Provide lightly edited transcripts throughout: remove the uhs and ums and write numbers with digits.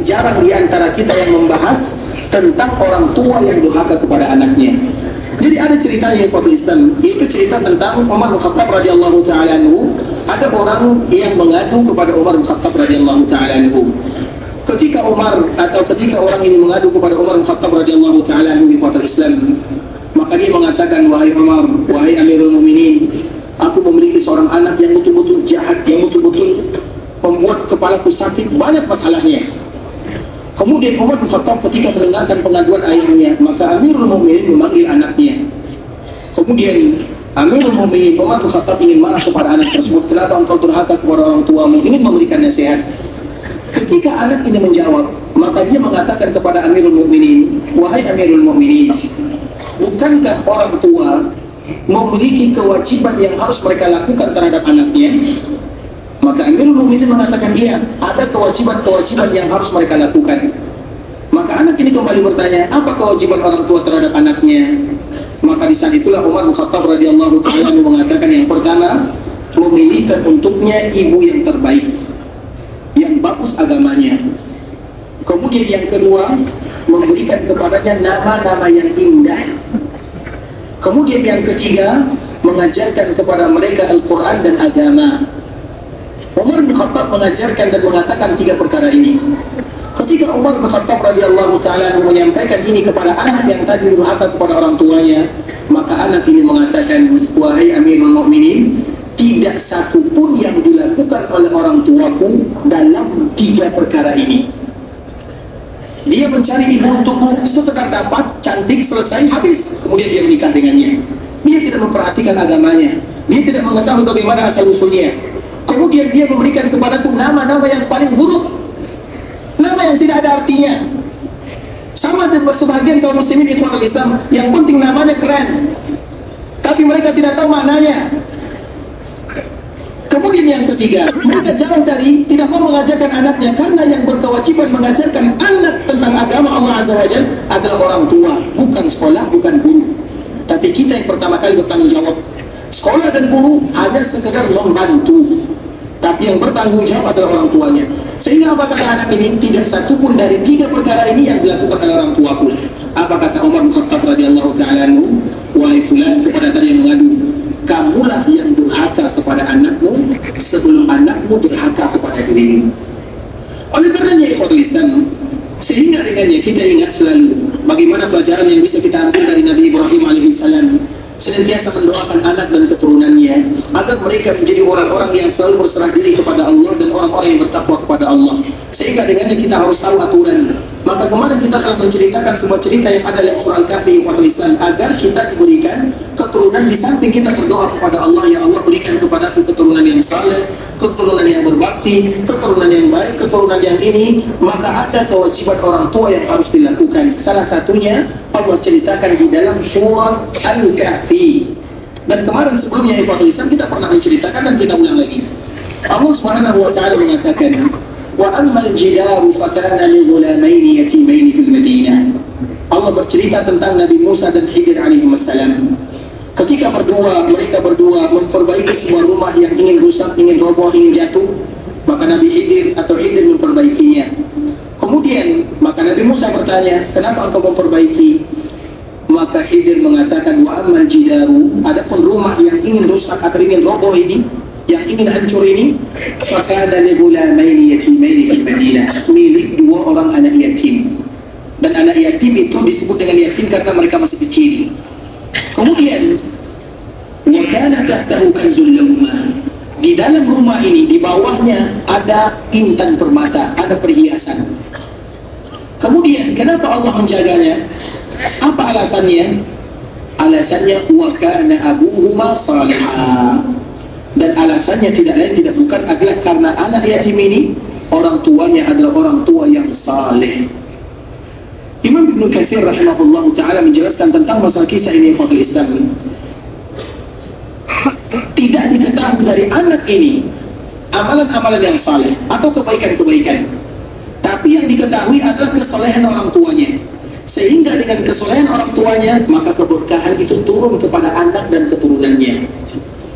jarang di antara kita yang membahas tentang orang tua yang durhaka kepada anaknya. Jadi ada ceritanya Ikhwatul Islam, yaitu cerita tentang Umar bin Khattab radhiyallahu taala anhu. Ada orang yang mengadu kepada Umar bin Khattab radhiyallahu taala anhu. Ketika orang ini mengadu kepada Umar bin Khattab radhiyallahu taala anhu Ikhwatul Islam, maka dia mengatakan, wahai Umar, wahai Amirul Mukminin, aku memiliki seorang anak yang betul-betul jahat, yang betul-betul membuat kepalaku sakit, banyak masalahnya. Kemudian Umar bin Khattab ketika mendengarkan pengaduan ayahnya, maka Amirul Mukminin memanggil anaknya. Kemudian Amirul Mukminin Umar bin Khattab ingin marah kepada anak tersebut, kenapa engkau durhaka kepada orang tuamu, ingin memberikan nasihat. Ketika anak ini menjawab, maka dia mengatakan kepada Amirul Mukminin, wahai Amirul Mukminin, bukankah orang tua memiliki kewajiban yang harus mereka lakukan terhadap anaknya? Maka Amirul Mukminin mengatakan, iya, ada kewajiban-kewajiban yang harus mereka lakukan. Maka anak ini kembali bertanya, apa kewajiban orang tua terhadap anaknya? Maka di saat itulah Umar bin Khattab radhiyallahu ta'ala mengatakan, yang pertama, memilihkan untuknya ibu yang terbaik, yang bagus agamanya. Kemudian yang kedua, memberikan kepadanya nama-nama yang indah. Kemudian yang ketiga, mengajarkan kepada mereka Al-Quran dan agama. Umar bin Khattab mengajarkan dan mengatakan tiga perkara ini. Ketika Umar bin Khattab radhiyallahu ta'ala menyampaikan ini kepada anak yang tadi durhaka kepada orang tuanya, maka anak ini mengatakan, wahai Amirul Mukminin, tidak satu pun yang dilakukan oleh orang tuaku dalam tiga perkara ini. Dia mencari ibu untukku, sekedar dapat, cantik, selesai, habis. Kemudian dia menikah dengannya. Dia tidak memperhatikan agamanya. Dia tidak mengetahui bagaimana asal-usulnya. Kemudian dia memberikan kepadaku nama-nama yang paling buruk, nama yang tidak ada artinya. Sama dengan sebagian kaum muslimin ikhwatul Islam, yang penting namanya keren, tapi mereka tidak tahu maknanya. Kemudian yang ketiga, mereka jauh dari, tidak mau mengajarkan anaknya, karena yang berkewajiban mengajarkan anak tentang agama Allah Azza wa Jalla adalah orang tua, bukan sekolah, bukan guru. Tapi kita yang pertama kali bertanggung jawab. Sekolah dan guru hanya sekedar membantu, tapi yang bertanggung jawab adalah orang tuanya. Sehingga apa kata anak ini? Tidak satu pun dari tiga perkara ini yang dilakukan oleh orang tuaku. Apa kata Umar bin Khattab radhiyallahu ta'ala anhu? Wahai fulan, kepada tadi yang mengadu, kamulah yang durhaka kepada anakmu sebelum anakmu durhaka kepada dirimu. Oleh karenanya ikhwatul Islam, sehingga dengannya kita ingat selalu bagaimana pelajaran yang bisa kita ambil dari Nabi Ibrahim alaihissalam, senantiasa mendoakan anak dan keturunannya agar mereka menjadi orang-orang yang selalu berserah diri kepada Allah dan orang-orang yang bertakwa kepada Allah. Sehingga dengannya kita harus tahu aturan. Maka kemarin kita telah menceritakan sebuah cerita yang ada dalam surah Al-Kahfi ikhwatul Islam, agar kita diberikan keturunan di samping kita berdoa kepada Allah, ya Allah berikan kepadaku keturunan yang saleh, keturunan yang berbakti, keturunan yang baik, keturunan yang ini. Maka ada kewajiban orang tua yang harus dilakukan. Salah satunya Allah ceritakan di dalam surah Al-Kahfi. Dan kemarin sebelumnya ikhwatul Islam kita pernah menceritakan dan kita ulang lagi. Allah Subhanahu wa ta'ala mengatakan, wa ammal jidaru fakana li ghulamaini yatimaini fil Madinah. Allah bercerita tentang Nabi Musa dan Khidir alaihi wassalam. Ketika mereka berdua memperbaiki sebuah rumah yang ingin rusak, ingin roboh, ingin jatuh, maka Nabi Khidir memperbaikinya. Kemudian maka Nabi Musa bertanya, kenapa engkau memperbaiki? Maka Khidir mengatakan, wa ammal jidaru, adapun rumah yang ingin rusak atau ingin roboh ini, yang ingin hancur ini, fakana li ghulamaini yatimaini fil Madinah, milik dua orang anak yatim. Dan anak yatim itu disebut dengan yatim karena mereka masih kecil. Kemudian wa kana tahtahu kanzul lahumah, di dalam rumah ini di bawahnya ada intan permata, ada perhiasan. Kemudian kenapa Allah menjaganya? Apa alasannya? Alasannya wa kana abuhuma salihah. Dan alasannya tidak lain tidak bukan adalah karena anak yatim ini orang tuanya adalah orang tua yang saleh. Imam Ibnu Katsir rahimahullah ta'ala menjelaskan tentang masalah kisah ini ikhwatul Islam. Tidak diketahui dari anak ini amalan-amalan yang saleh atau kebaikan-kebaikan, tapi yang diketahui adalah kesolehan orang tuanya. Sehingga dengan kesolehan orang tuanya, maka keberkahan itu turun kepada anak dan keturunannya.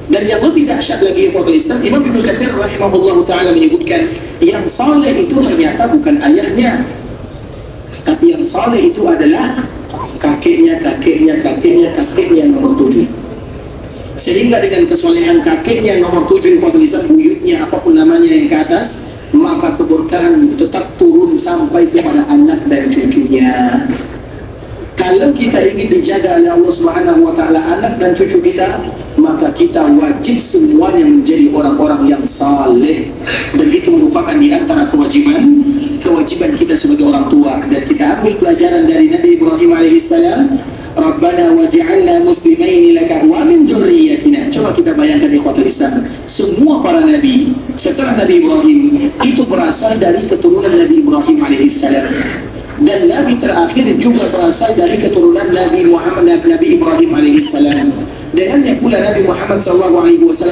Dan yang lebih dahsyat lagi ikhwatul Islam, Imam Ibnu Katsir rahimahullah ta'ala menyebutkan, yang saleh itu ternyata bukan ayahnya, soleh itu adalah kakeknya yang nomor 7. Sehingga dengan kesolehan kakeknya yang nomor 7, ikhwatul Islam, buyutnya apapun namanya yang ke atas, maka keberkahan tetap turun sampai kepada anak dan cucunya. Kalau kita ingin dijaga oleh Allah Subhanahu wa taala anak dan cucu kita, maka kita wajib semuanya menjadi orang-orang yang saleh. Dan itu merupakan di antara kewajiban kita sebagai orang tua. Dan kita ambil pelajaran dari Nabi Ibrahim alaihissalam, Rabbana waj'alna muslimaini laka wa min dzurriyyatina. Coba kita bayangkan ikhwatul Islam, semua para nabi setelah Nabi Ibrahim itu berasal dari keturunan Nabi Ibrahim alaihissalam. Dan nabi terakhir juga berasal dari keturunan Nabi Ibrahim alaihissalam. Dengannya pula Nabi Muhammad SAW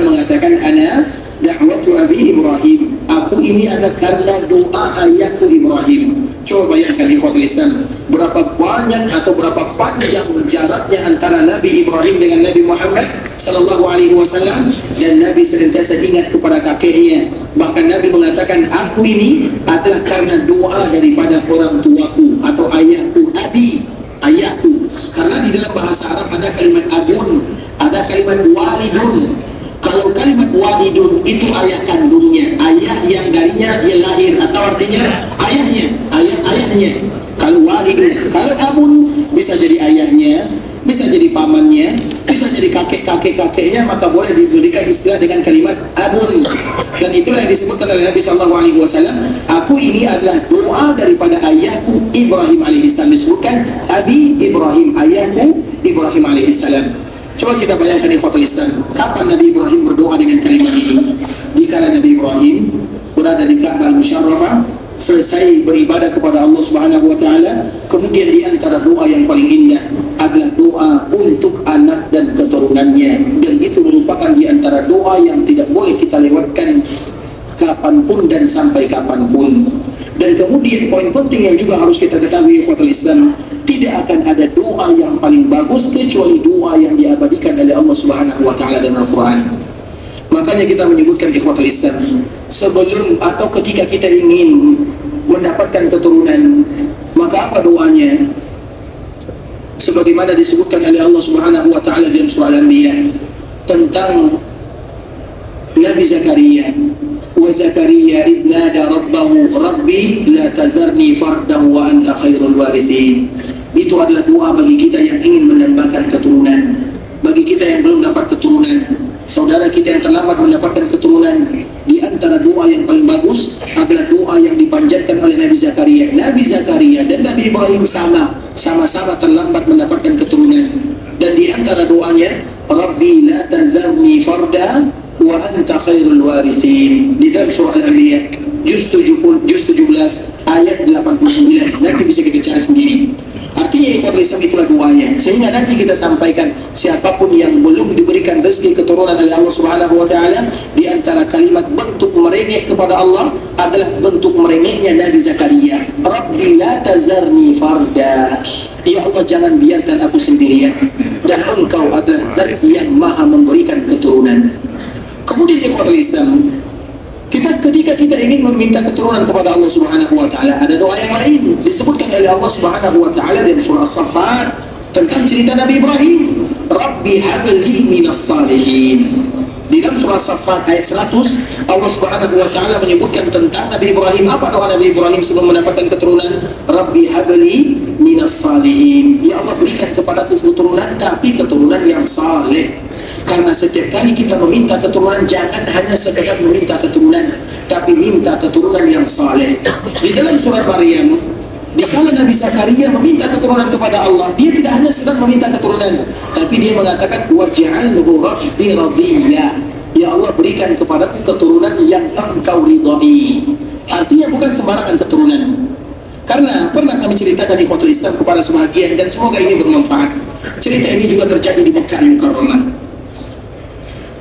mengatakan, ana da'watu Abi Ibrahim, aku ini adalah karena doa ayahku Ibrahim. Coba bayangkan ikhwatul Islam, berapa banyak atau berapa panjang jaraknya antara Nabi Ibrahim dengan Nabi Muhammad SAW. Dan Nabi senantiasa ingat kepada kakeknya. Bahkan Nabi mengatakan, aku ini adalah karena doa daripada orang tuaku atau ayahku, abi, ayahku. Karena di dalam bahasa Arab ada kalimat abun, ada kalimat walidun. Kalau kalimat walidun itu ayah kandungnya, ayah yang darinya dia lahir, atau artinya ayahnya. Kalau walidun, kalau abun bisa jadi ayahnya, bisa jadi pamannya, bisa jadi kakeknya, maka boleh diberikan istilah dengan kalimat abun. Dan itulah yang disebutkan oleh Nabi SAW, aku ini adalah doa daripada ayahku Ibrahim alaihissalam. Disebutkan Abi Ibrahim, ayahku Ibrahim alaihissalam. Coba kita bayangkan ikhwatul Islam, kapan Nabi Ibrahim berdoa dengan kalimat ini? Dikala Nabi Ibrahim berada di Ka'bah Al-Musharrafah, selesai beribadah kepada Allah Subhanahu wa taala, kemudian di antara doa yang paling indah adalah doa untuk anak dan keturunannya. Dan itu merupakan di antara doa yang tidak boleh kita lewatkan kapanpun dan sampai kapanpun. Dan kemudian poin penting yang juga harus kita ketahui ikhwatul Islam, tidak akan ada doa yang paling bagus kecuali doa yang diabadikan oleh Allah Subhanahu wa taala dalam Al-Qur'an. Makanya kita menyebutkan ikhwatul Islam, sebelum atau ketika kita ingin mendapatkan keturunan, maka apa doanya? Sebagaimana disebutkan oleh Allah Subhanahu wa taala dalam surah Al-Anbiya tentang Nabi Zakaria. Wa Zakaria idh nada rabbahu rabbi la tazarni fardan wa anta khairul warisin. Itu adalah doa bagi kita yang ingin mendapatkan keturunan, bagi kita yang belum dapat keturunan, saudara kita yang terlambat mendapatkan keturunan. Di antara doa yang paling bagus adalah doa yang dipanjatkan oleh Nabi Zakaria. Nabi Zakaria dan Nabi Ibrahim sama-sama terlambat mendapatkan keturunan. Dan di antara doanya, Rabbi la tazarni farda wa anta khairul warisin. Di dalam surah Al-Anbiya juz 17 ayat 89. Nanti bisa kita cari sendiri. Artinya ikhwatul Islam itulah doanya. Sehingga nanti kita sampaikan, siapapun yang belum diberikan rezeki keturunan oleh Allah Subhanahu wa taala, di antara kalimat bentuk merengek kepada Allah adalah bentuk merengeknya Nabi Zakaria. Rabbi la tazarni farda. Ya Allah, jangan biarkan aku sendirian, dan Engkau adalah Zat yang Maha memberikan keturunan. Kemudian ikhwatul Islam, ketika kita ingin meminta keturunan kepada Allah Subhanahu wa taala, ada doa yang lain disebutkan oleh Allah Subhanahu wa taala dalam surah As-Saffat tentang cerita Nabi Ibrahim. Rabbi habli minas salihin. Di dalam surah As-Saffat ayat 100, Allah Subhanahu wa taala menyebutkan tentang Nabi Ibrahim. Apa doa Nabi Ibrahim sebelum mendapatkan keturunan? Rabbi habli minas salihin. Ya Allah, berikan kepadaku keturunan, tapi keturunan yang saleh. Karena setiap kali kita meminta keturunan, jangan hanya sekedar meminta keturunan, tapi minta keturunan yang saleh. Di dalam surat Maryam, dikala Nabi Zakaria meminta keturunan kepada Allah, dia tidak hanya sekedar meminta keturunan, tapi dia mengatakan waj'alhu rabbi radiyya. Ya Allah, berikan kepadaku keturunan yang Engkau ridhai. Artinya bukan sembarangan keturunan. Karena pernah kami ceritakan di Ikhwatul Islam kepada sebagian, dan semoga ini bermanfaat. Cerita ini juga terjadi di Mekah Al-Mukarramah.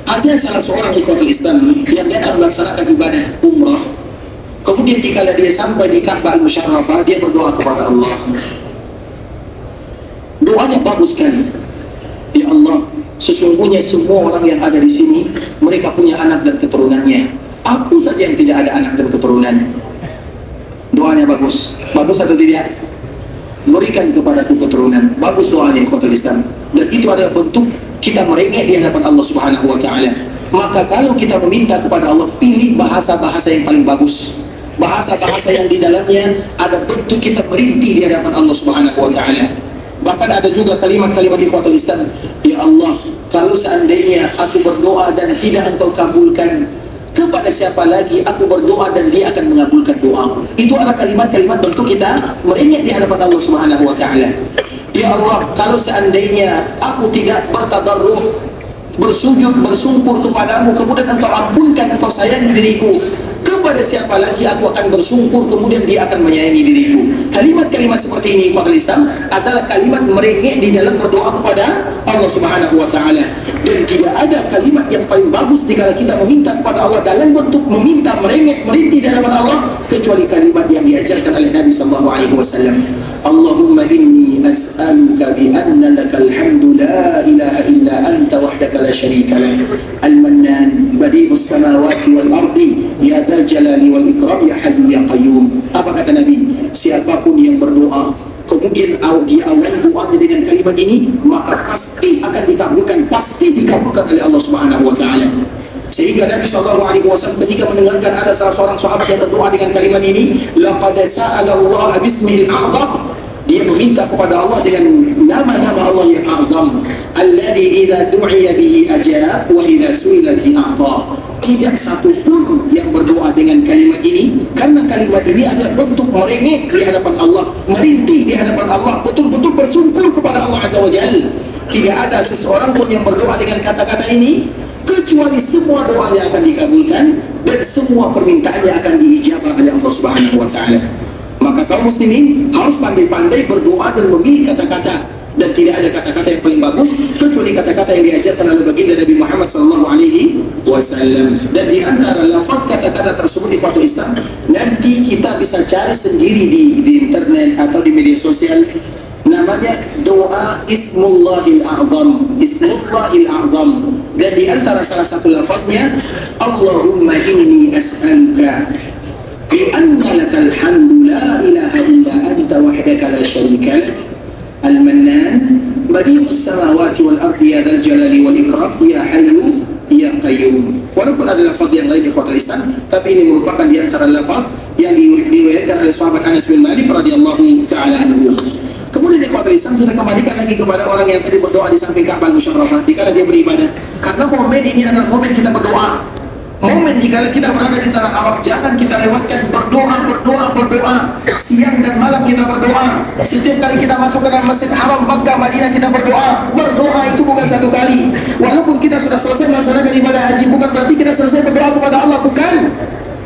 Ada salah seorang ikhwatul Islam yang datang melaksanakan ibadah umrah. Kemudian dikala dia sampai di Ka'bah Al-Musharrafah, dia berdoa kepada Allah. Doanya bagus sekali. Ya Allah, sesungguhnya semua orang yang ada di sini, mereka punya anak dan keturunannya. Aku saja yang tidak ada anak dan keturunan. Doanya bagus. Bagus atau tidak? berikan kepadaku keturunan. Bagus doanya ikhwatul Islam, dan itu adalah bentuk kita merengek di hadapan Allah Subhanahu wa taala. Maka kalau kita meminta kepada Allah, pilih bahasa-bahasa yang paling bagus, bahasa-bahasa yang di dalamnya ada bentuk kita merintih di hadapan Allah Subhanahu wa taala. Bahkan ada juga kalimat-kalimat ikhwatul Islam, ya Allah, kalau seandainya aku berdoa dan tidak Engkau kabulkan, kepada siapa lagi aku berdoa dan Dia akan mengabulkan doaku. Itu adalah kalimat-kalimat bentuk kita merengek di hadapan Allah Subhanahu wa taala. Ya Allah, kalau seandainya aku tidak bertadarruh, bersujud, bersungkur kepadamu, kemudian Engkau ampunkan, Engkau sayangi diriku, kepada siapa lagi aku akan bersungkur, kemudian Dia akan menyayangi diriku. Kalimat-kalimat seperti ini ikhwatul Islam adalah kalimat merengek di dalam berdoa kepada Allah Subhanahu wa taala. Dan tidak ada kalimat yang paling bagus jika kita meminta kepada Allah dalam bentuk meminta, merengek, merintih di hadapan Allah, kecuali kalimat yang diajarkan oleh Nabi sallallahu alaihi wasallam. Allahumma inni as'aluka bi anna lakal hamdu la ilaha illa anta wahdaka la syarika lak al-mannan badi'us samawati wal ardi ya dzal jalali wal ikram ya hayyu ya qayyum. Apa kata Nabi? Siapapun yang berdoa kemudian dia awali doanya dengan kalimat ini, maka pasti akan dikabulkan, pasti dikabulkan oleh Allah Subhanahu wa taala. Sehingga Nabi SAW ketika mendengarkan ada salah seorang sahabat yang berdoa dengan kalimat ini, laqad sa'ala Allah bismihil a'zam, dia meminta kepada Allah dengan nama-nama Allah yang azam, alladzi idza du'iya bihi ajab wa idza su'ila bihi a'ta. Tidak satu pun yang berdoa dengan kalimat ini, karena kalimat ini adalah bentuk merengek di hadapan Allah, merintih di hadapan Allah, betul-betul bersungkur kepada Allah Azza wa Jalla. Tidak ada seseorang pun yang berdoa dengan kata-kata ini, kecuali semua doanya akan dikabulkan dan semua permintaannya akan diijabah oleh Allah Subhanahu wa taala. Maka kaum muslimin harus pandai-pandai berdoa dan memilih kata-kata, dan tidak ada kata-kata yang paling bagus kecuali kata-kata yang diajarkan oleh baginda Nabi Muhammad sallallahu alaihi wasallam. Dan di antara lafaz kata-kata tersebut ikhwatul Islam, nanti kita bisa cari sendiri di internet atau di media sosial, namanya doa Ismullahil A'zam, Ismullahil A'zam. Dan di antara salah satu lafaznya, Allahumma inni as'aluka bi anna lakal hamdu la ilaha illa anta wahdaka la syarika lak al-mannan badi'us samawati wal ardi ya dzal jalali wal ikram ya hayyu ya qayyum. Walaupun ada lafaz yang lain ikhwatul Islam, tapi ini merupakan di antara lafaz yang diriwayatkan oleh sahabat Anas bin Malik radhiyallahu taala anhu. Kemudian ikhwatul Islam, kita kembalikan lagi kepada orang yang tadi berdoa di samping Ka'bah Musyarrafah dikala dia beribadah. Karena momen ini adalah momen kita berdoa. Momen dikala kita berada di tanah Arab, jangan kita lewatkan berdoa. Siang dan malam kita berdoa. Setiap kali kita masuk ke dalam Masjid Haram Makkah Madinah kita berdoa. Berdoa itu bukan satu kali. Walaupun kita sudah selesai melaksanakan ibadah haji, bukan berarti kita selesai berdoa kepada Allah, bukan.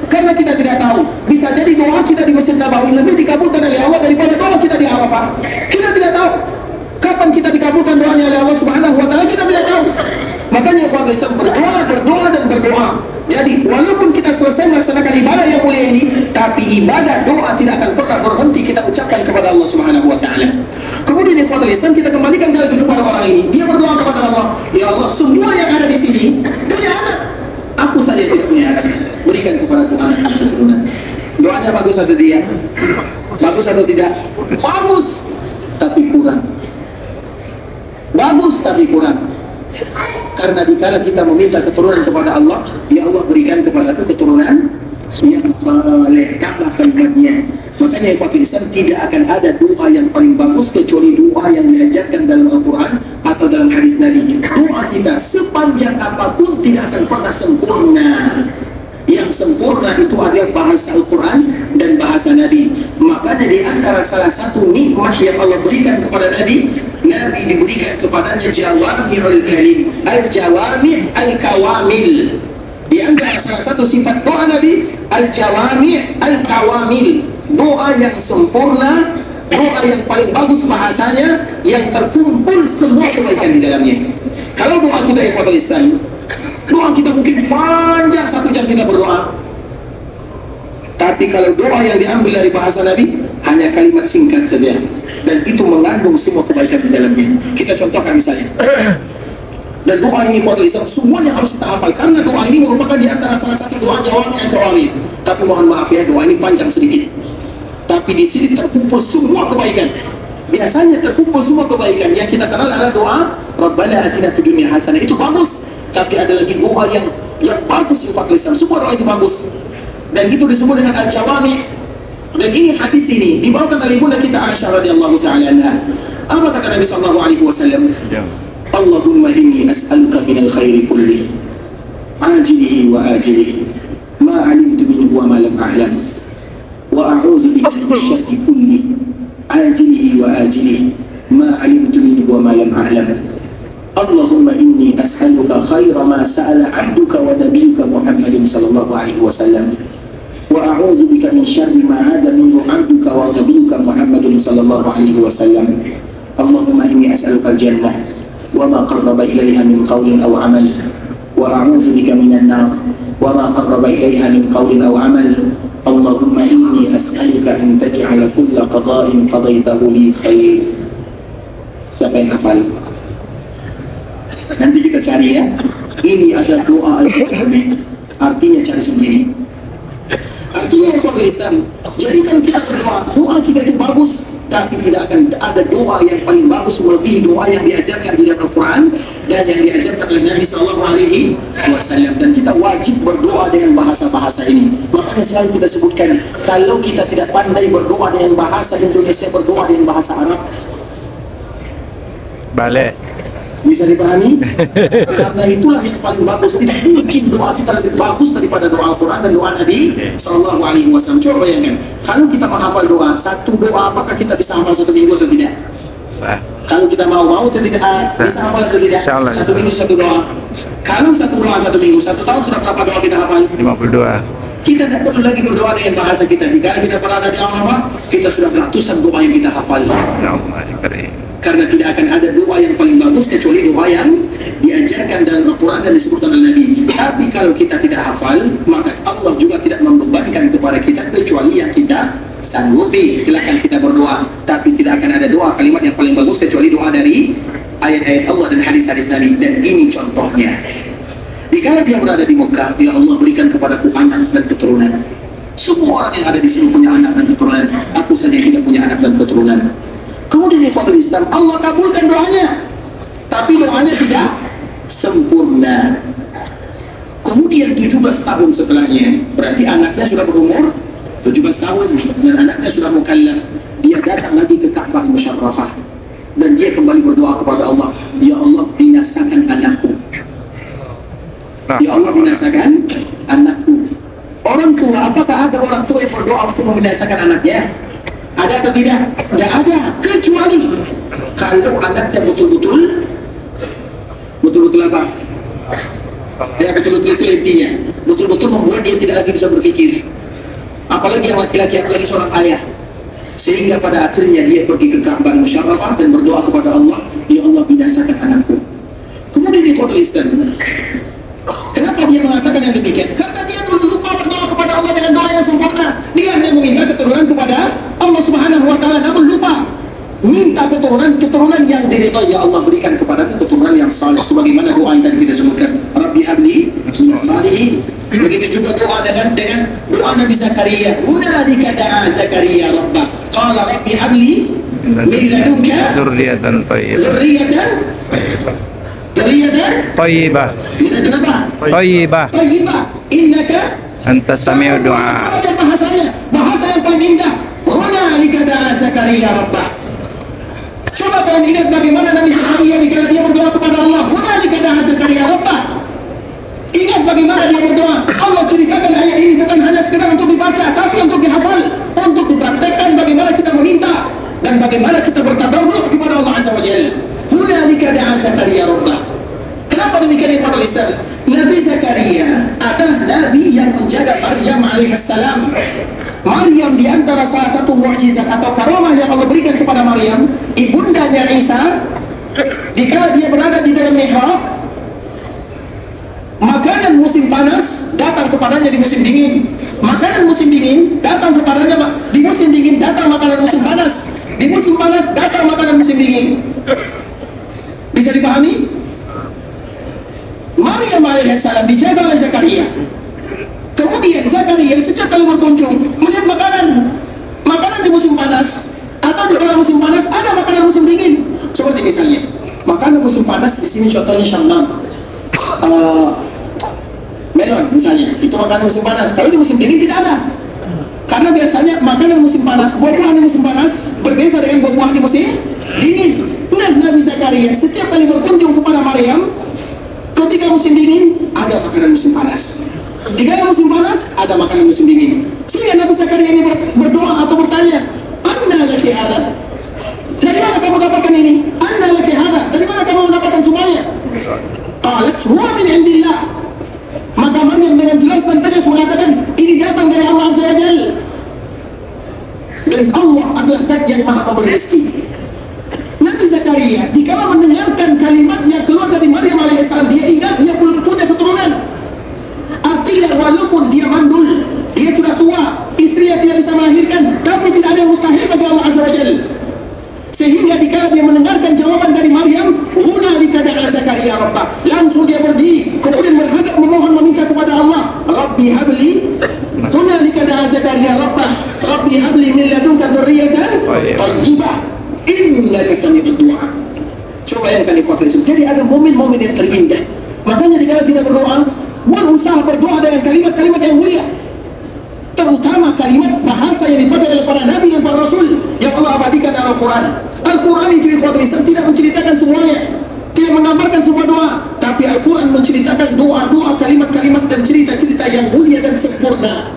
Karena kita tidak tahu, bisa jadi doa kita di Masjid Nabawi lebih dikabulkan oleh Allah daripada doa kita di Arafah. Kita tidak tahu kapan kita dikabulkan doanya oleh Allah Subhanahu wa taala, kita tidak tahu. Makanya ikhwan Islam berdoa dan berdoa. Jadi walaupun kita selesai melaksanakan ibadah yang mulia ini, tapi ibadah doa tidak akan pernah berhenti kita ucapkan kepada Allah Subhanahu wa taala. Kemudian ikhwan Islam, kita kembalikan kepada orang ini. Dia berdoa kepada Allah, ya Allah, semua yang ada di sini punya anak, aku saja tidak punya anak, berikan kepadaku anak dan keturunan. Doanya bagus atau tidak? Bagus atau tidak? Bagus, tapi kurang. Bagus tapi kurang. Karena dikala kita meminta keturunan kepada Allah, ya Allah berikan kepadaku keturunan yang saleh, kata kalimatnya. Makanya ikhwatul Islam, tidak akan ada doa yang paling bagus kecuali doa yang diajarkan dalam Al-Quran atau dalam hadis Nabi. Doa kita sepanjang apapun tidak akan pernah sempurna. Yang sempurna itu adalah bahasa Al-Quran dan bahasa Nabi. Makanya di antara salah satu nikmat yang Allah berikan kepada Nabi, Nabi diberikan kepadanya jawami'ul kalim, al-jawami' al-kawamil. Di antara salah satu sifat doa Nabi, al-jawami' al-kawamil, doa yang sempurna, doa yang paling bagus bahasanya, yang terkumpul semua kebaikan di dalamnya. Kalau doa kita ikhwatul Islam, doa kita mungkin panjang 1 jam kita berdoa, tapi kalau doa yang diambil dari bahasa Nabi hanya kalimat singkat saja, dan itu mengandung semua kebaikan di dalamnya. Kita contohkan misalnya, dan doa ini ikhwatul Islam semuanya harus kita hafal, karena doa ini merupakan di antara salah satu doa jawami al-kawamil. Tapi mohon maaf ya, doa ini panjang sedikit, tapi di sini terkumpul semua kebaikan. biasanya terkumpul semua kebaikan. Yang kita kenal adalah doa Rabbana atina fid dunya hasanah, itu bagus. Tapi ada lagi doa yang bagus infak lisan. Semua doa itu bagus. Dan itu disebut dengan al-jawami. Dan ini hadis ini dibawakan oleh ibunda kita Aisyah radhiyallahu taala anha. Apa kata Nabi sallallahu alaihi wasallam? Allahumma inni as'aluka minal khairi kulli ajilihi wa ajilihi ma 'alimtu minhu wa ma lam a'lam wa a'udzu bika min syarri kulli ajilihi wa ajilihi ma 'alimtu minhu wa ma lam a'lam. Allahumma inni as'aluka khaira ma sa'ala 'abduka wa nabiyyuka Muhammadin sallallahu alaihi wasallam wa a'udzu bika min syarri ma 'adza minhu 'abduka wa nabiyyuka Muhammadin sallallahu alaihi wasallam. Allahumma inni as'aluka al-jannah wa ma qarraba ilaiha min qawlin aw 'amal wa a'udzu bika minan nar wa ma qarraba ilaiha min qawlin aw 'amal. Allahumma inni as'aluka an taj'ala kulla qada'in qadaitahu li khair. Siapa yang hafal? Nanti kita cari ya. Ini ada doa al-Qur'an, artinya cari sendiri. Artinya ikhwan Islam. Jadi kalau kita berdoa, doa kita itu bagus, tapi tidak akan ada doa yang paling bagus melebihi doa yang diajarkan di dalam Al-Quran dan yang diajarkan oleh Nabi Sallallahu Alaihi Wasallam. Dan kita wajib berdoa dengan bahasa-bahasa ini. Makanya selalu kita sebutkan, kalau kita tidak pandai berdoa dengan bahasa Indonesia, berdoa dengan bahasa Arab, balik. Bisa dipahami? Karena itulah yang paling bagus. Tidak mungkin doa kita lebih bagus daripada doa Al-Quran dan doa Nabi Sallallahu Alaihi Wasallam. Coba bayangkan, kalau kita menghafal doa, satu doa apakah kita bisa hafal satu minggu atau tidak? Kalau kita mau atau tidak, bisa hafal atau tidak? Satu minggu satu doa. Kalau satu doa satu minggu, satu tahun sudah berapa doa kita hafal? 52. Kita tidak perlu lagi berdoa dengan bahasa kita. Jika kita berada di Arafah, kita sudah ratusan doa yang kita hafal. Karena tidak akan ada doa yang paling bagus kecuali doa yang diajarkan dalam Al-Quran dan disebutkan oleh Nabi. Tapi kalau kita tidak hafal, maka Allah juga tidak membebankan kepada kita kecuali yang kita sanggupi. Silakan kita berdoa, tapi tidak akan ada doa kalimat yang paling bagus kecuali doa dari ayat-ayat Allah dan hadis-hadis Nabi. Dan ini contohnya. Dikala dia berada di Mekah, ya Allah berikan kepadaku anak dan keturunan. Semua orang yang ada di sini punya anak dan keturunan. Aku saja tidak punya anak dan keturunan. Kemudian ikhwan Islam, Allah kabulkan doanya, tapi doanya tidak sempurna. Kemudian 17 tahun setelahnya, berarti anaknya sudah berumur 17 tahun dan anaknya sudah mukallaf. Dia datang lagi ke Ka'bah Musyarrafah dan dia kembali berdoa kepada Allah, ya Allah binasakan anakku, ya Allah binasakan anakku. Orang tua, apakah ada orang tua yang berdoa untuk membinasakan anaknya? Ada atau tidak? Tidak ada, kecuali kalau anaknya betul-betul apa? Ya betul-betul itu intinya, betul-betul membuat dia tidak lagi bisa berpikir. Apalagi yang laki-laki, apalagi seorang ayah. Sehingga pada akhirnya dia pergi ke Ka'bah Musyarrafah dan berdoa kepada Allah, ya Allah binasakan anakku. Kemudian di Kota Islam, kenapa dia mengatakan yang demikian? Karena dia dulu lupa berdoa kepada Allah dengan doa yang sempurna. Dia hanya meminta keturunan kepada Allah Subhanahu wa Ta'ala, namun lupa minta keturunan yang diridhai. Ya Allah berikan kepadaku keturunan yang saleh, sebagaimana doa yang tadi kita sebutkan, Rabbi habli minas salihin. Begitu juga doa dengan doa Nabi Zakaria, hunalika da'a Zakaria rabbah qala rabbi habli min ladunka dzurriyyatan thayyibah. Kenapa? Thayyibah innaka antas sami'ud du'a. Bahasa yang paling indah, hunalika da'a Zakaria rabbah. Coba kalian ingat bagaimana Nabi Zakaria dikala dia berdoa kepada Allah, hunalika da'a Zakaria rabbah. Ingat bagaimana dia berdoa. Allah ceritakan ayat ini bukan hanya sekedar untuk dibaca, tapi untuk dihafal, untuk dipraktekkan bagaimana kita meminta dan bagaimana kita bertadarruk kepada Allah Azza wa Jalla. Hunalika da'a Zakaria rabbah. Kenapa demikian ikhwan Islam? Nabi Zakaria adalah nabi yang menjaga Maryam alaihissalam. Maryam di antara salah satu mukjizat atau karamah yang Allah berikan kepada Maryam, ibundanya Isa, dikala dia berada di dalam mihrab, makanan musim panas datang kepadanya di musim dingin. Makanan musim dingin datang kepadanya di musim dingin, datang makanan musim panas. Di musim panas datang makanan musim dingin. Bisa dipahami? Maryam alaihissalam dijaga oleh Zakaria. Kemudian Zakaria setiap kali berkunjung melihat makanan di musim panas atau di kala musim panas ada makanan musim dingin. Seperti misalnya makanan musim panas di sini contohnya syamdam, melon misalnya, itu makanan musim panas. Kalau di musim dingin tidak ada. Karena biasanya makanan musim panas, buah-buahan di musim panas berbeda dengan buah-buahan di musim dingin. Nah, Nabi Zakaria setiap kali berkunjung kepada Maryam ketika musim dingin ada makanan musim panas. Jika musim panas ada makanan musim dingin. Sehingga Nabi Zakaria ini berdoa atau bertanya, "Anna laki hada?" Dari mana kamu dapatkan ini? "Anna laki hada?" Dari mana kamu mendapatkan semuanya? Qalat, "Huwa min indillah." Maka Maryam dengan jelas dan tegas mengatakan, ini datang dari Allah Azza wa Jalla. Dan Allah adalah zat yang maha memberi rezeki. Nabi Zakaria dikala mendengarkan kalimat yang keluar dari Maryam alaihissalam, dia ingat dia belum punya keturunan. Artinya walaupun dia mandul, dia sudah tua, istrinya tidak bisa melahirkan, tapi tidak ada yang mustahil bagi Allah Azza wa Jalla. Sehingga dikala dia mendengarkan jawaban dari Maryam, hunalika da'a Zakaria rabbah, langsung dia berdiri, kemudian berhadap memohon meminta kepada Allah, Rabbi habli, hunalika da'a Zakaria rabbah, Rabbi habli min ladunka dzurriyyatan thayyibah, innaka sami'ud du'a. Coba yang kali kuatkan. Jadi ada momen-momen yang terindah. Makanya dikala kita berdoa, berusaha berdoa dengan kalimat-kalimat yang mulia, terutama kalimat bahasa yang dipakai oleh para nabi dan para rasul yang Allah abadikan dalam Al-Quran. Al-Quran itu ikhwatul Islam tidak menceritakan semuanya, tidak menggambarkan semua doa, tapi Al-Quran menceritakan doa-doa, kalimat-kalimat dan cerita-cerita yang mulia dan sempurna.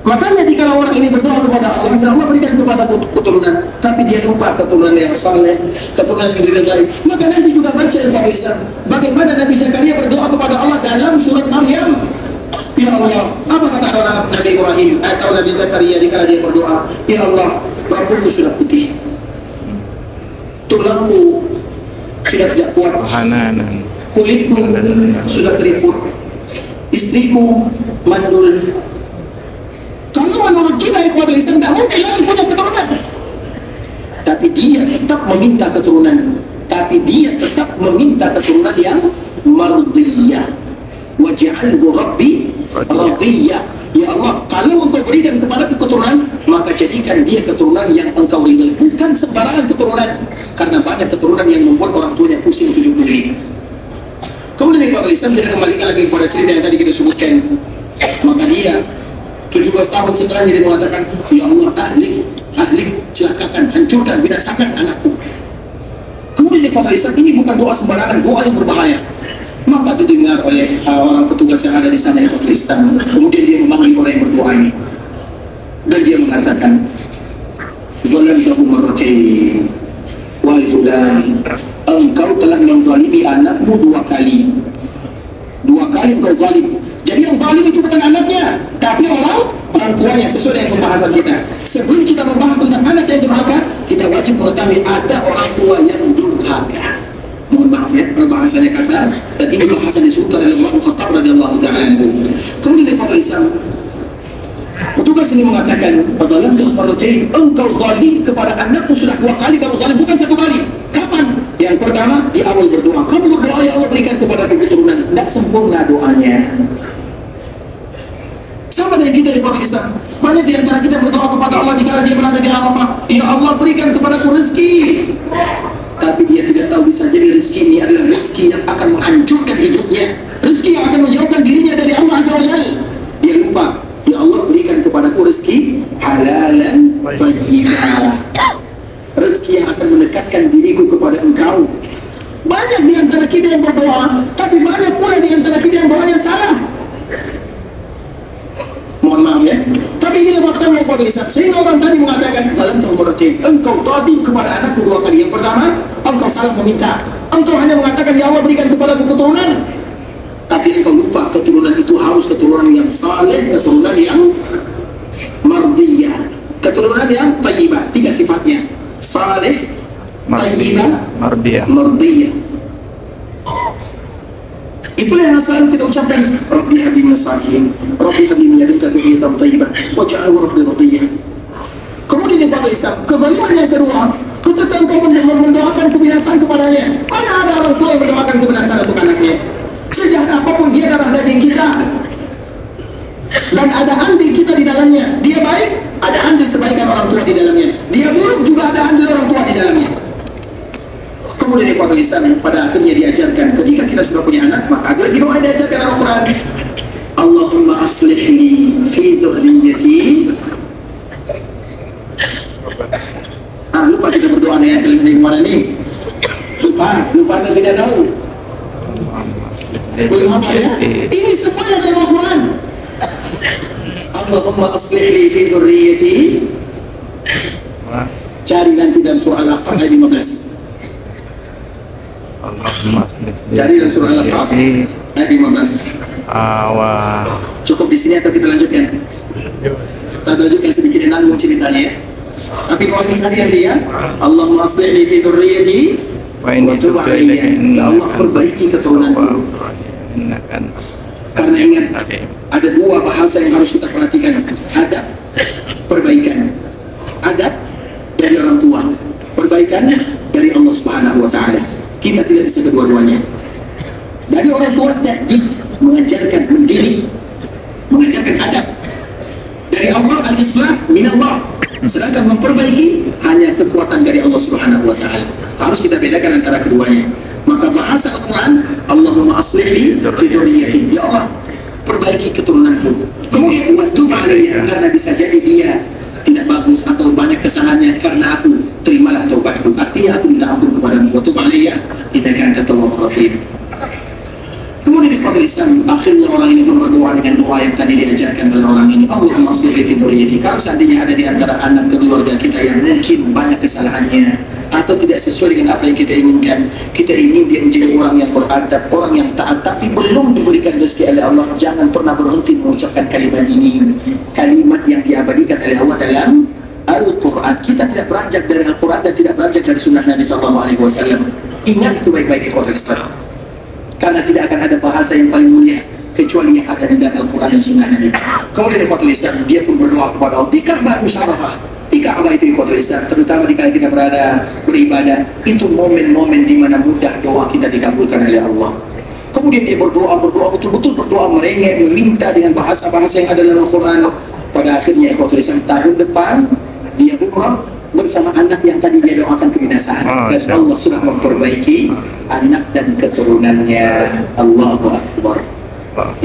Makanya jika orang ini berdoa kepada Allah, ya Allah berikan kepada keturunan, tapi dia lupa keturunan yang saleh, keturunan yang diridai, maka nanti juga baca ikhwatul Islam bagaimana Nabi Zakaria berdoa kepada Allah dalam surat Maryam. Ya Allah, apa kata orang Nabi Ibrahim atau Nabi Zakaria dikala dia berdoa, ya Allah, rambutku sudah putih, tulangku sudah tidak kuat, kulitku sudah keriput, istriku mandul. Kalau menurut kita ikhwatul Islam tidak mungkin lagi punya keturunan, tapi dia tetap meminta keturunan, yang mardiyah. Waj'alhu Rabbi radiyah. Ya Allah, kalau engkau berikan kepada keturunan, maka jadikan dia keturunan yang engkau ridai, bukan sembarangan keturunan. Karena banyak keturunan yang membuat orang tuanya pusing 7 kali. Kemudian ikhwatul Islam, kita kembalikan lagi kepada cerita yang tadi kita sebutkan. Maka dia 17 tahun setelahnya dia mengatakan, ya Allah, ahlik, celakakan, hancurkan, binasakan anakku. Kemudian ikhwatul Islam, ini bukan doa sembarangan, doa yang berbahaya. Maka didengar oleh orang petugas yang ada di sana ikhwatul Islam. Kemudian dia memanggil orang yang berdoa ini, dan dia mengatakan, zalamtahu marratain, wahai fulan, engkau telah menzalimi anakmu 2 kali. 2 kali engkau zalim. Jadi yang zalim itu bukan anaknya, tapi orang tuanya, sesuai dengan pembahasan kita. Sebelum kita membahas tentang anak yang durhaka, kita wajib mengetahui ada orang tua yang durhaka. Mohon maaf ya kalau bahasanya kasar, dan ini bahasan disebutkan oleh Umar bin Khattab radhiyallahu ta'ala anhu. Kemudian ikhwatul Islam, petugas ini mengatakan, zalamtahu marratain, engkau zalim kepada anakku sudah 2 kali kamu zalim, bukan 1 kali. Kapan? Yang pertama di awal berdoa, kamu berdoa ya Allah berikan kepada keturunan, tidak sempurna doanya. Sama dengan kita di ikhwatul Islam, banyak di antara kita berdoa kepada Allah dikala dia berada di Arafah, ya Allah berikan kepadaku rezeki, tapi dia tidak tahu bisa jadi rezeki ini adalah rezeki yang akan menghancurkan hidupnya, rezeki yang akan menjauhkan dirinya dari Allah Azza wa Jalla. Dia lupa, ya Allah berikan kepadaku rezeki halalan thayyibah, rezeki yang akan mendekatkan diriku kepada engkau. Banyak di antara kita yang berdoa, tapi banyak pula di antara kita yang doanya salah. Mohon maaf ya, tapi ini faktanya ikhwatul Islam. Sehingga orang tadi mengatakan, zalamtahu marratain, engkau zalim kepada anakku 2 kali. Yang pertama, engkau salah meminta, engkau hanya mengatakan ya Allah berikan kepadaku keturunan, tapi engkau lupa keturunan itu harus keturunan yang saleh, keturunan yang mardiyah, keturunan yang thayyibah. 3 sifatnya, saleh, thayyibah, mardiyah. Itulah yang selalu kita ucapkan, Rabbi habli min salihin, Rabbi habli min ladunka dzurriyyatan thayyibah, waj'alhu Rabbi radiyah. Kemudian ikhwatul Islam, kezaliman yang kedua, ketika engkau mendoakan kebinasaan kepadanya. Mana ada orang tua yang mendoakan kebinasaan untuk anaknya? Sejahat apapun dia darah daging kita dan ada andil kita di dalamnya, dia baik, ada andil kebaikan orang tua di dalamnya. Dia buruk juga ada andil orang tua di dalamnya. Kemudian ikhwatul Islam, pada akhirnya diajarkan ketika kita sudah punya anak, maka ada lagi doa yang diajarkan Al-Quran. Allahumma aslih li fi dzurriyyati. Lupa kita berdoa dengan kalimat mana nih? Lupa atau tidak tahu? Belum apa ya? Ini semuanya dari Al-Quran. Allahumma aslih li fi dzurriyyati. Cari nanti dalam surah Al-Aqaf ayat 15. Cari dalam surah Al-Aqaf ayat 15. Cukup di sini atau kita lanjutkan? Kita lanjutkan sedikit nanggung ceritanya. Tapi doa ini cari yang dia. Allahumma aslih li fi dzurriyyati wa tub 'alayya. Ya Allah, perbaiki keturunanku. Karena ingat, ada dua bahasa yang harus kita perhatikan. Adab, perbaikan. Adab dari orang tua, perbaikan dari Allah Subhanahu wa Ta'ala. Kita tidak bisa kedua-duanya. Dari orang tua ta'dib, mengajarkan, mendidik, mengajarkan adab. Dari Allah al-islam min Allah. Sedangkan memperbaiki hanya kekuatan dari Allah Subhanahu wa Ta'ala. Harus kita bedakan antara keduanya. Maka bahasa Al-Quran, Allahumma aslih li fi dzurriyyati. Ya Allah, perbaiki keturunanku. Kemudian wa tub 'alayya, karena bisa jadi dia tidak bagus atau banyak kesalahannya, karena aku terimalah taubatku. Artinya aku minta ampun kepadamu. Wa tub 'alayya innaka antat tawwabur rahim. Kemudian di ikhwatul Islam, akhirnya orang ini pun berdoa dengan doa yang tadi diajarkan oleh orang ini. Allahumma aslih li fi dzurriyyati. Kalau seandainya ada di antara anak keluarga kita yang mungkin banyak kesalahannya atau tidak sesuai dengan apa yang kita inginkan, kita ingin dia menjadi orang yang beradab, orang yang taat, tapi belum diberikan rezeki oleh Allah, jangan pernah berhenti mengucapkan kalimat ini. Kalimat yang diabadikan oleh Allah dalam Al-Quran. Kita tidak beranjak dari Al-Quran dan tidak beranjak dari sunnah Nabi SAW. Ingat itu baik-baik ikhwatul Islam. Karena tidak akan ada bahasa yang paling mulia kecuali yang ada di dalam Al-Quran dan Sunnah Nabi. Kemudian ikhwatul Islam, dia pun berdoa kepada Allah. Di Ka'bah musyawarah, di Ka'bah itu ikhwatul Islam, terutama di kala kita berada beribadah, itu momen-momen di mana mudah doa kita dikabulkan oleh Allah. Kemudian dia berdoa betul-betul berdoa, merengek, meminta dengan bahasa-bahasa yang ada dalam Al-Quran. Pada akhirnya ikhwatul Islam, tahun depan dia umrah bersama anak yang tadi dia doakan kebinasaan, dan Allah sudah memperbaiki anak dan keturunannya. Allahu Akbar.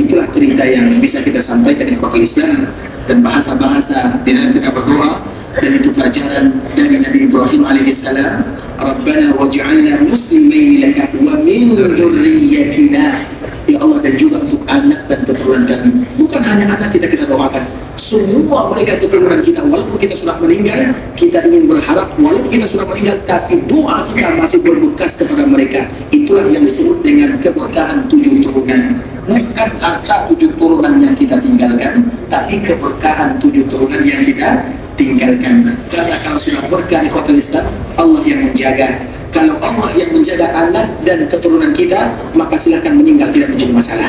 Itulah cerita yang bisa kita sampaikan di ikhwatul Islam, dan bahasa-bahasa di dalam kita berdoa, dan itu pelajaran dari Nabi Ibrahim alaihissalam. Rabbana waj'alna muslimaini laka wa min dzurriyyatina. Ya Allah, dan juga untuk anak dan keturunan kami. Bukan hanya anak kita doakan, semua mereka keturunan kita. Walaupun kita sudah meninggal, kita ingin berharap walaupun kita sudah meninggal, tapi doa kita masih berbekas kepada mereka. Itulah yang disebut dengan keberkahan 7 turunan. Bukan harta 7 turunan yang kita tinggalkan, tapi keberkahan 7 turunan yang kita tinggalkan. Karena kalau sudah berkah ikhwatul Islam, Allah yang menjaga. Kalau Allah yang menjaga anak dan keturunan kita, maka silahkan meninggal tidak menjadi masalah.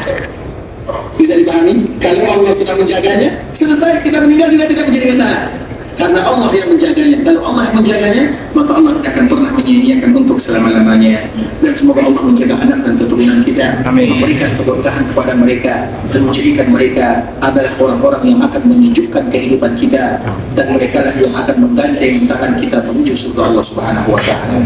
Bisa dipahami? Kalau Allah sudah menjaganya, selesai, kita meninggal juga tidak menjadi masalah. Karena Allah yang menjaganya. Kalau Allah yang menjaganya, maka Allah tidak akan pernah menyia-nyiakan untuk selama-lamanya. Dan semoga Allah menjaga anak dan keturunan kita. Amin. Memberikan keberkahan kepada mereka dan menjadikan mereka adalah orang-orang yang akan menyejukkan kehidupan kita, dan mereka lah yang akan menggandeng tangan kita menuju surga Allah Subhanahu wa Ta'ala.